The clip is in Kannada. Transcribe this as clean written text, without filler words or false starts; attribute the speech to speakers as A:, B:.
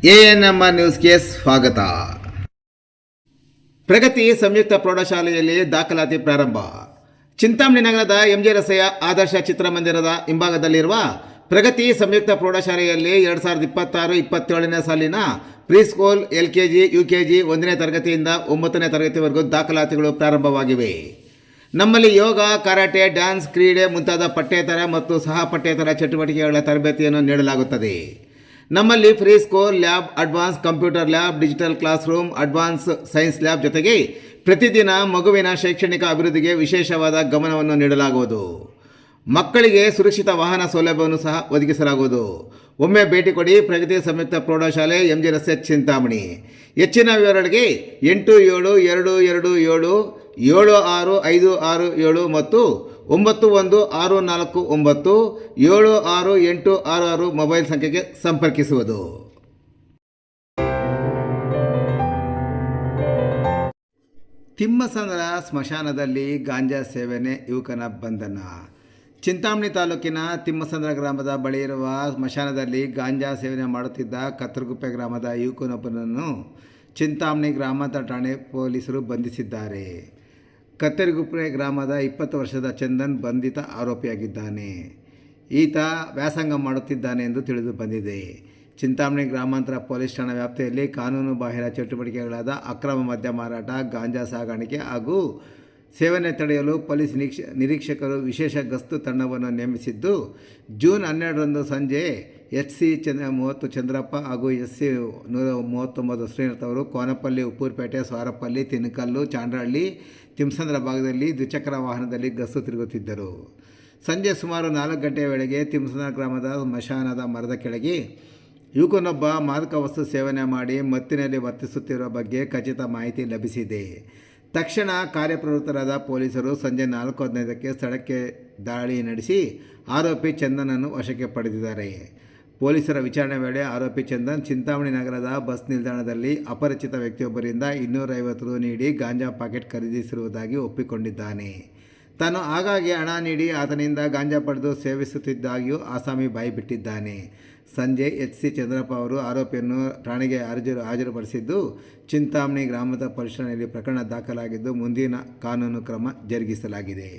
A: ಎಎನ್ಎಂಆರ್ ನ್ಯೂಸ್ಗೆ ಸ್ವಾಗತ. ಪ್ರಗತಿ ಸಂಯುಕ್ತ ಪ್ರೌಢಶಾಲೆಯಲ್ಲಿ ದಾಖಲಾತಿ ಪ್ರಾರಂಭ. ಚಿಂತಾಮಣಿ ನಗರದ ಎಂಜೆ ರಸ್ತೆಯ ಆದರ್ಶ ಚಿತ್ರಮಂದಿರದ ಹಿಂಭಾಗದಲ್ಲಿರುವ ಪ್ರಗತಿ ಸಂಯುಕ್ತ ಪ್ರೌಢಶಾಲೆಯಲ್ಲಿ 2026-27ನೇ ಸಾಲಿನ ಪ್ರೀಸ್ಕೂಲ್, LKG, UKG 1ನೇ ತರಗತಿಯಿಂದ 9ನೇ ತರಗತಿವರೆಗೂ ದಾಖಲಾತಿಗಳು ಪ್ರಾರಂಭವಾಗಿವೆ. ನಮ್ಮಲ್ಲಿ ಯೋಗ, ಕರಾಟೆ, ಡ್ಯಾನ್ಸ್, ಕ್ರೀಡೆ ಮುಂತಾದ ಪಠ್ಯೇತರ ಮತ್ತು ಸಹ ಪಠ್ಯೇತರ ಚಟುವಟಿಕೆಗಳ ತರಬೇತಿಯನ್ನು ನೀಡಲಾಗುತ್ತದೆ. ನಮ್ಮಲ್ಲಿ free school lab, advance computer lab, digital class room, advance science lab ಜೊತೆಗೆ ಪ್ರತಿದಿನ ಮಗುವಿನ ಶೈಕ್ಷಣಿಕ ಅಭಿವೃದ್ಧಿಗೆ ವಿಶೇಷವಾದ ಗಮನವನ್ನು ನೀಡಲಾಗುವುದು. ಮಕ್ಕಳಿಗೆ ಸುರಕ್ಷಿತ ವಾಹನ ಸೌಲಭ್ಯವನ್ನು ಸಹ ಒದಗಿಸಲಾಗುವುದು. ಒಮ್ಮೆ ಭೇಟಿ ಕೊಡಿ. ಪ್ರಗತಿ ಸಂಯುಕ್ತ ಪ್ರೌಢಶಾಲೆ, ಎಂಜೆ ರಸ್ತೆ, ಚಿಂತಾಮಣಿ. ಹೆಚ್ಚಿನ ವಿವರಗಳಿಗೆ 8776576567 ಮತ್ತು 9164976866 ಮೊಬೈಲ್ ಸಂಖ್ಯೆಗೆ ಸಂಪರ್ಕಿಸುವುದು. ತಿಮ್ಮಸಂದ್ರ ಸ್ಮಶಾನದಲ್ಲಿ ಗಾಂಜಾ ಸೇವನೆ, ಯುವಕನ ಬಂಧನ. ಚಿಂತಾಮಣಿ ತಾಲೂಕಿನ ತಿಮ್ಮಸಂದ್ರ ಗ್ರಾಮದ ಬಳಿ ಇರುವ ಸ್ಮಶಾನದಲ್ಲಿ ಗಾಂಜಾ ಸೇವನೆ ಮಾಡುತ್ತಿದ್ದ ಕತ್ತರಗುಪ್ಪೆ ಗ್ರಾಮದ ಯುವಕನೊಬ್ಬನನ್ನು ಚಿಂತಾಮಣಿ ಗ್ರಾಮಾಂತರ ಠಾಣೆ ಪೊಲೀಸರು ಬಂಧಿಸಿದ್ದಾರೆ. ಕತ್ತರಗುಪ್ಪೆ ಗ್ರಾಮದ 20 ವರ್ಷದ ಚಂದನ್ ಬಂಧಿತ ಆರೋಪಿಯಾಗಿದ್ದಾನೆ. ಈತ ವ್ಯಾಸಂಗ ಮಾಡುತ್ತಿದ್ದಾನೆ ಎಂದು ತಿಳಿದು ಬಂದಿದೆ. ಚಿಂತಾಮಣಿ ಗ್ರಾಮಾಂತರ ಪೊಲೀಸ್ ಠಾಣಾ ವ್ಯಾಪ್ತಿಯಲ್ಲಿ ಕಾನೂನು ಬಾಹಿರ ಚಟುವಟಿಕೆಗಳಾದ ಅಕ್ರಮ ಮದ್ಯ ಮಾರಾಟ, ಗಾಂಜಾ ಸಾಗಾಣಿಕೆ ಹಾಗೂ ಸೇವನೆ ತಡೆಯಲು ಪೊಲೀಸ್ ನಿರೀಕ್ಷಕರು ವಿಶೇಷ ಗಸ್ತು ತಂಡವನ್ನು ನೇಮಿಸಿದ್ದು, ಜೂನ್ 12ರಂದು ಸಂಜೆ HC 30 ಚಂದ್ರಪ್ಪ ಹಾಗೂ SC 139 ಶ್ರೀನಾಥ್ ಅವರು ಕೋನಪಲ್ಲಿ, ಉಪ್ಪೂರ್ಪೇಟೆ, ಸ್ವಾರಪಲ್ಲಿ, ತಿನಕಲ್ಲು, ಚಾಂಡ್ರಹಳ್ಳಿ, ತಿಮ್ಮಸಂದ್ರ ಭಾಗದಲ್ಲಿ ದ್ವಿಚಕ್ರ ವಾಹನದಲ್ಲಿ ಗಸ್ತು ತಿರುಗುತ್ತಿದ್ದರು. ಸಂಜೆ ಸುಮಾರು 4 ಗಂಟೆಯ ವೇಳೆಗೆ ತಿಮ್ಮಸಂದ್ರ ಗ್ರಾಮದ ಸ್ಮಶಾನದ ಮರದ ಕೆಳಗೆ ಯುವಕನೊಬ್ಬ ಮಾದಕ ವಸ್ತು ಸೇವನೆ ಮಾಡಿ ಮತ್ತಿನಲ್ಲಿ ವರ್ತಿಸುತ್ತಿರುವ ಬಗ್ಗೆ ಖಚಿತ ಮಾಹಿತಿ ಲಭಿಸಿದೆ. ತಕ್ಷಣ ಕಾರ್ಯಪ್ರವೃತ್ತರಾದ ಪೊಲೀಸರು ಸಂಜೆ 4:15ಕ್ಕೆ ಸ್ಥಳಕ್ಕೆ ದಾಳಿ ನಡೆಸಿ ಆರೋಪಿ ಚಂದನನ್ನು ವಶಕ್ಕೆ ಪಡೆದಿದ್ದಾರೆ. ಪೊಲೀಸರ ವಿಚಾರಣೆ ವೇಳೆ ಆರೋಪಿ ಚಂದನ್ ಚಿಂತಾಮಣಿ ನಗರದ ಬಸ್ ನಿಲ್ದಾಣದಲ್ಲಿ ಅಪರಿಚಿತ ವ್ಯಕ್ತಿಯೊಬ್ಬರಿಂದ 250 ರು ನೀಡಿ ಗಾಂಜಾ ಪಾಕೆಟ್ ಖರೀದಿಸಿರುವುದಾಗಿ ಒಪ್ಪಿಕೊಂಡಿದ್ದಾನೆ. ತಾನು ಆಗಾಗ್ಗೆ ಹಣ ನೀಡಿ ಆತನಿಂದ ಗಾಂಜಾ ಪಡೆದು ಸೇವಿಸುತ್ತಿದ್ದಾಗಿಯೂ ಆಸಾಮಿ ಬಾಯಿ ಬಿಟ್ಟಿದ್ದಾನೆ. ಸಂಜೆ HC ಚಂದ್ರಪ್ಪ ಅವರು ಆರೋಪಿಯನ್ನು ಠಾಣೆಗೆ ಹಾಜರುಪಡಿಸಿದ್ದು, ಚಿಂತಾಮಣಿ ಗ್ರಾಮಾಂತರ ಪೊಲೀಸ್ ಠಾಣೆಯಲ್ಲಿ ಪ್ರಕರಣ ದಾಖಲಾಗಿದ್ದು ಮುಂದಿನ ಕಾನೂನು ಕ್ರಮ ಜರುಗಿಸಲಾಗಿದೆ.